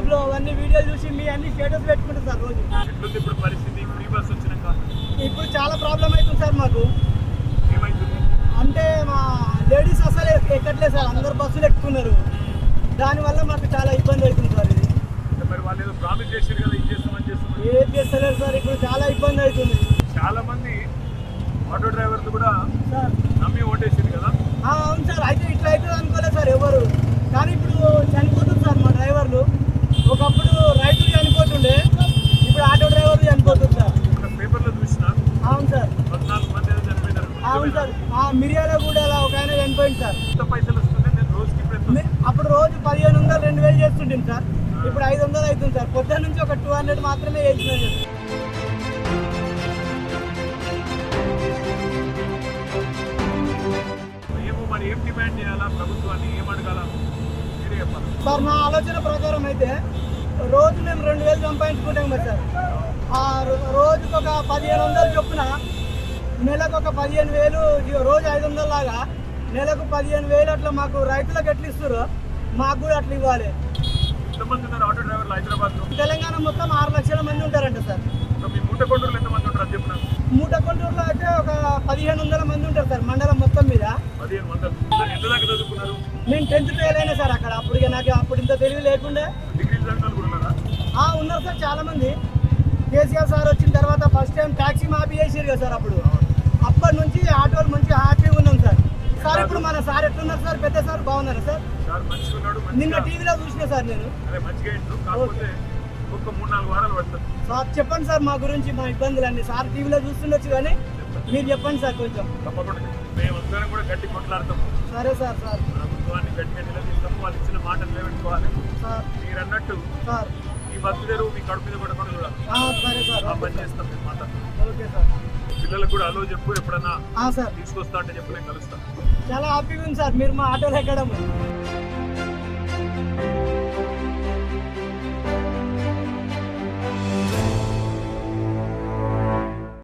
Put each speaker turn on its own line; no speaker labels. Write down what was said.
యూట్యూబ్లో అవన్నీ వీడియోలు చూసి మీ అన్ని స్టేటస్ పెట్టుకుంటారు సార్ రోజు.
ఇప్పుడు పరిస్థితి ఫ్రీ బస్ వచ్చినాక
ఇప్పుడు చాలా ప్రాబ్లం అవుతుంది సార్ మాకు.
ఏమైతుంది
అంటే మా లేడీస్ అసలు ఎక్కట్లేదు సార్, అందరు బస్సులు ఎక్కుతున్నారు. దానివల్ల మాకు చాలా ఇబ్బంది అవుతుంది సార్. ఇది
మరి వాళ్ళు ఏదో ప్రామిస్ చేశారు కదా, ఇది చేస్తామని చేస్తామని
ఏం చేస్తలేరు సార్. ఇప్పుడు చాలా ఇబ్బంది అవుతుంది.
చాలా మంది ఆటో డ్రైవర్లు కూడా
సార్
నమ్మి ఓటేసింది కదా.
అవును సార్, అయితే ఇట్లా అవుతుంది అనుకోలేదు సార్ ఎవరు. కానీ ఇప్పుడు చనిపోతుంది సార్ మా డ్రైవర్లు. ఒకప్పుడు రైతులు చనిపోతుండే, ఇప్పుడు ఆటో డ్రైవర్లు చనిపోతుంది సార్.
పేపర్లో చూసినా.
అవును సార్,
14 మంది ఏదో చనిపోయినారు.
అవును సార్. మిర్యాలగూడలో ఒక ఆయన చనిపోయింది సార్.
ఎంత పైసలు వస్తుంది? నేను రోజుకి
అప్పుడు రోజు 1500 2000 చేస్తుంటాం సార్. ఇప్పుడు 500 అవుతుంది సార్. పొద్దున్న నుంచి ఒక 200 మాత్రమే చేసినాం.
మరి ఏం డిమాండ్ చేయాలా ప్రభుత్వాన్ని, ఏం అడగాల మీరే చెప్పాలి
సార్. నా ఆలోచన ప్రకారం అయితే రోజు మేము 2000 సంపాదించుకుంటాం కదా సార్. ఆ రోజుకు ఒక 1500 చొప్పున నెలకు ఒక 15000, రోజు 500 లాగా నెలకు 15000 అట్లా మాకు రైతులకు ఎట్లా ఇస్తారో మాకు కూడా అట్లా ఇవ్వాలి.
ఎంతమంది ఉన్నారు ఆటో డ్రైవర్లు హైదరాబాద్లో?
తెలంగాణ మొత్తం 6 లక్షల మంది ఉంటారంట సార్.
మీ మూటకొండూరులో ఎంతమంది ఉంటారు అది చెప్పిన?
మూటకొండూరులో అయితే ఒక 1500 మంది ఉంటారు సార్ మండలం మొత్తం మీద.
1500. ఎంత దాకా చదువుకున్నారు?
నేను 10th ఫెయిల్ అయినా సార్ అక్కడ. అప్పుడు నాకు అప్పుడు ఇంత తెలివి లేకుండే.
డిగ్రీలు చదివిన కూడా ఉన్నారా?
ఉన్నారు సార్ చాలా మంది. కేసీఆర్ సార్ వచ్చిన తర్వాత ఫస్ట్ టైం ట్యాక్సీ మాఫీ చేసారు కదా సార్. అప్పటి నుంచి ఆటోలు మంచి హ్యాపీగా ఉన్నాం సార్. సార్ ఇప్పుడు మన సార్ ఎట్లున్నారు సార్? పెద్ద సార్ బాగున్నారా సార్? నిన్న టీవీలో చూసిన సార్ నేను.
ఒక 3-4 వారాలు పడుతుంది
సార్. చెప్పండి సార్ మా గురించి, మా ఇబ్బందులన్నీ. సార్ టీవీలో చూస్తుండొచ్చు కానీ మీరు చెప్పండి సార్ కొంచెం.
తప్పకుండా మేమందరం కూడా గట్టి కొట్లాడతాము.
సరే సార్. సార్
ప్రభుత్వాన్ని గట్టిగా నిలదీస్తాము. వాళ్ళు ఇచ్చిన మాటలు నిలబెట్టుకోవాలి
సార్.
మీరు అన్నట్టు
సార్
ఈ బతుదేరు మీ కడుపు మీద పడకుండా చూడాలి.
సరే సార్,
పని చేస్తాం మేము మాట.
Okay sir.
పిల్లలకు కూడా అలో చెప్పు, ఎప్పుడన్నా
సార్
తీసుకొస్తా అంటే చెప్పు, నేను కలుస్తాను.
చాలా హ్యాపీగా ఉంది సార్ మీరు మా ఆటోలో ఎక్కడం.